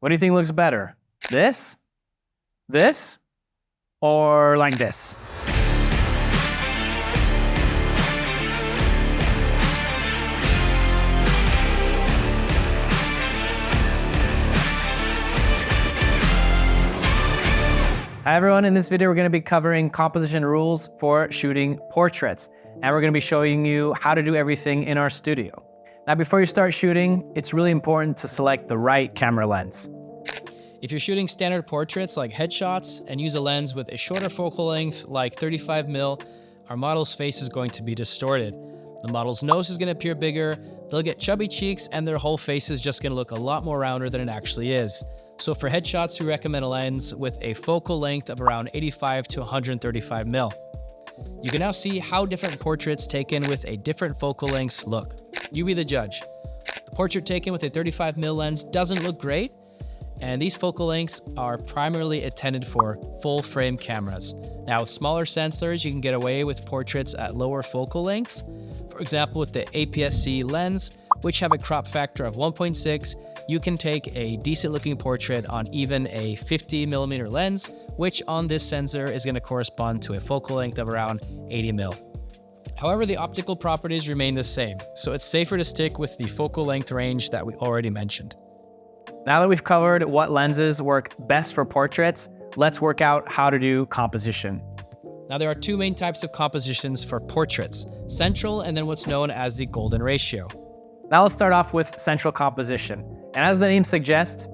What do you think looks better? This? This? Or like this? Hi everyone, in this video we're going to be covering composition rules for shooting portraits, and we're going to be showing you how to do everything in our studio. Now before you start shooting, it's really important to select the right camera lens. If you're shooting standard portraits like headshots and use a lens with a shorter focal length like 35mm, our model's face is going to be distorted. The model's nose is going to appear bigger, they'll get chubby cheeks, and their whole face is just going to look a lot more rounder than it actually is. So for headshots, we recommend a lens with a focal length of around 85 to 135mm. You can now see how different portraits taken with a different focal lengths look. You be the judge. The portrait taken with a 35mm lens doesn't look great, and these focal lengths are primarily intended for full frame cameras. Now with smaller sensors, you can get away with portraits at lower focal lengths. For example, with the APS-C lens, which have a crop factor of 1.6, you can take a decent looking portrait on even a 50mm lens, which on this sensor is going to correspond to a focal length of around 80mm. However, the optical properties remain the same, so it's safer to stick with the focal length range that we already mentioned. Now that we've covered what lenses work best for portraits, let's work out how to do composition. Now there are two main types of compositions for portraits, central and then what's known as the golden ratio. Now let's start off with central composition. And as the name suggests,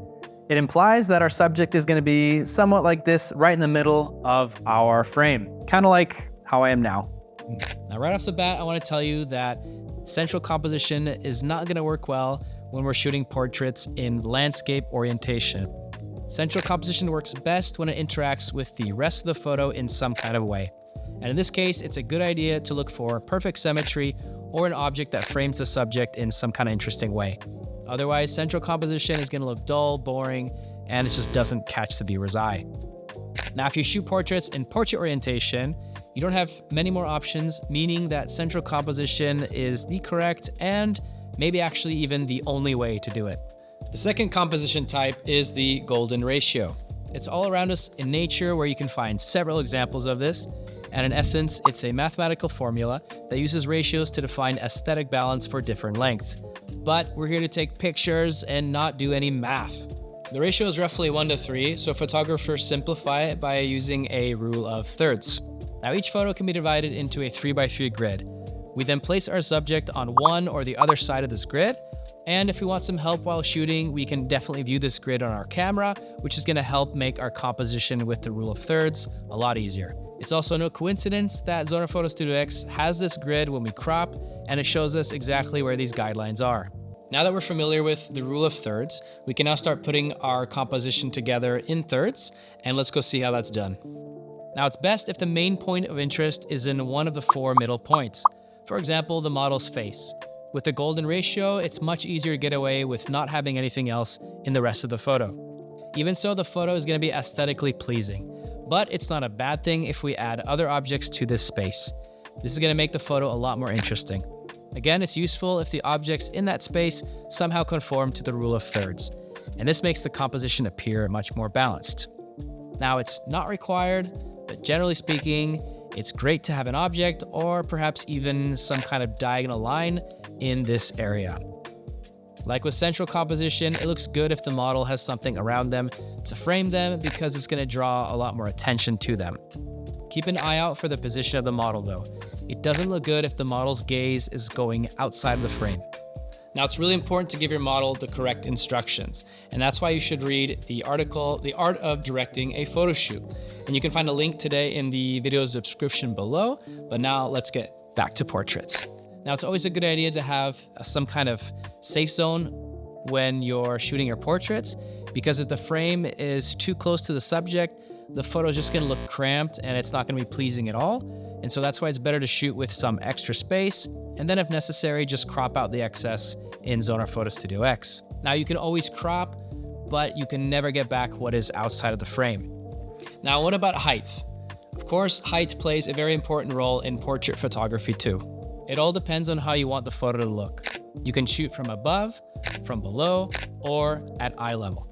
it implies that our subject is going to be somewhat like this, right in the middle of our frame, kind of like how I am now. Now right off the bat, I want to tell you that central composition is not going to work well when we're shooting portraits in landscape orientation. Central composition works best when it interacts with the rest of the photo in some kind of way. And in this case, it's a good idea to look for perfect symmetry or an object that frames the subject in some kind of interesting way. Otherwise, central composition is going to look dull, boring, and it just doesn't catch the viewer's eye. Now, if you shoot portraits in portrait orientation, you don't have many more options, meaning that central composition is the correct and maybe actually even the only way to do it. The second composition type is the golden ratio. It's all around us in nature where you can find several examples of this. And in essence, it's a mathematical formula that uses ratios to define aesthetic balance for different lengths. But we're here to take pictures and not do any math. The ratio is roughly 1 to 3, so photographers simplify it by using a rule of thirds. Now each photo can be divided into a 3x3 grid. We then place our subject on one or the other side of this grid, and if we want some help while shooting, we can definitely view this grid on our camera, which is going to help make our composition with the rule of thirds a lot easier. It's also no coincidence that Zoner Photo Studio X has this grid when we crop, and it shows us exactly where these guidelines are. Now that we're familiar with the rule of thirds, we can now start putting our composition together in thirds, and let's go see how that's done. Now it's best if the main point of interest is in one of the 4 middle points. For example, the model's face. With the golden ratio, it's much easier to get away with not having anything else in the rest of the photo. Even so, the photo is going to be aesthetically pleasing. But it's not a bad thing if we add other objects to this space. This is going to make the photo a lot more interesting. Again, it's useful if the objects in that space somehow conform to the rule of thirds. And this makes the composition appear much more balanced. Now, it's not required, but generally speaking, it's great to have an object or perhaps even some kind of diagonal line in this area. Like with central composition, it looks good if the model has something around them to frame them because it's going to draw a lot more attention to them. Keep an eye out for the position of the model though. It doesn't look good if the model's gaze is going outside of the frame. Now it's really important to give your model the correct instructions, and that's why you should read the article, The Art of Directing a Photo Shoot. And you can find a link today in the video's description below, but now let's get back to portraits. Now it's always a good idea to have some kind of safe zone when you're shooting your portraits, because if the frame is too close to the subject, the photo is just going to look cramped and it's not going to be pleasing at all. And so that's why it's better to shoot with some extra space, and then if necessary, just crop out the excess in Zoner Photo Studio X. Now you can always crop, but you can never get back what is outside of the frame. Now what about height? Of course, height plays a very important role in portrait photography too. It all depends on how you want the photo to look. You can shoot from above, from below, or at eye level.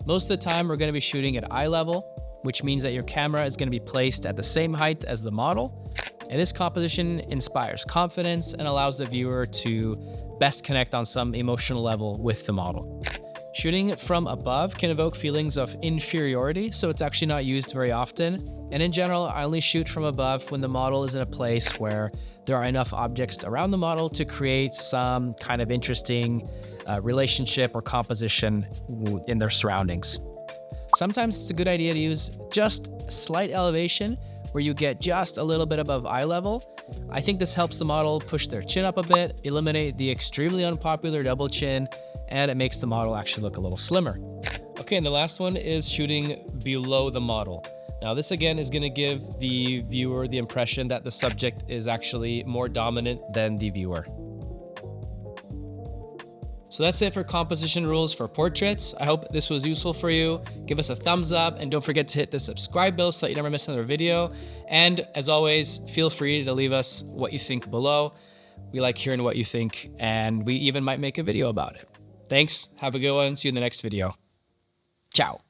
Most of the time, we're going to be shooting at eye level, which means that your camera is going to be placed at the same height as the model. And this composition inspires confidence and allows the viewer to best connect on some emotional level with the model. Shooting from above can evoke feelings of inferiority, so it's actually not used very often. And in general, I only shoot from above when the model is in a place where there are enough objects around the model to create some kind of interesting relationship or composition in their surroundings. Sometimes it's a good idea to use just slight elevation where you get just a little bit above eye level. I think this helps the model push their chin up a bit, eliminate the extremely unpopular double chin, and it makes the model actually look a little slimmer. Okay, and the last one is shooting below the model. Now this again is going to give the viewer the impression that the subject is actually more dominant than the viewer. So that's it for composition rules for portraits. I hope this was useful for you. Give us a thumbs up and don't forget to hit the subscribe bell so that you never miss another video. And as always, feel free to leave us what you think below. We like hearing what you think, and we even might make a video about it. Thanks, have a good one, see you in the next video. Ciao.